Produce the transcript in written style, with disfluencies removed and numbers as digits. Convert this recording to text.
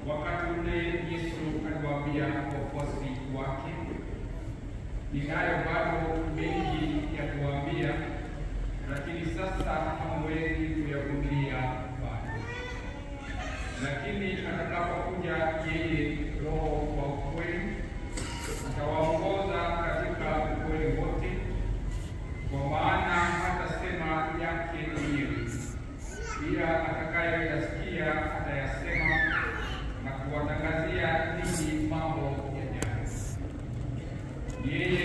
Wakati ule Yesu aliwaambia wafuasi wake, ninayo bado mengi ya kuwaambia, lakini sasa hamwezi kuyavumilia bado. Lakini atakapokuja yeye Roho wa ukweli, atawaongoza katika ukweli wote, kwa maana hatasema yake mwenyewe, ila atakayoyasikia atayasema na kuwatangazia ninyi mambo yajayo. Yeye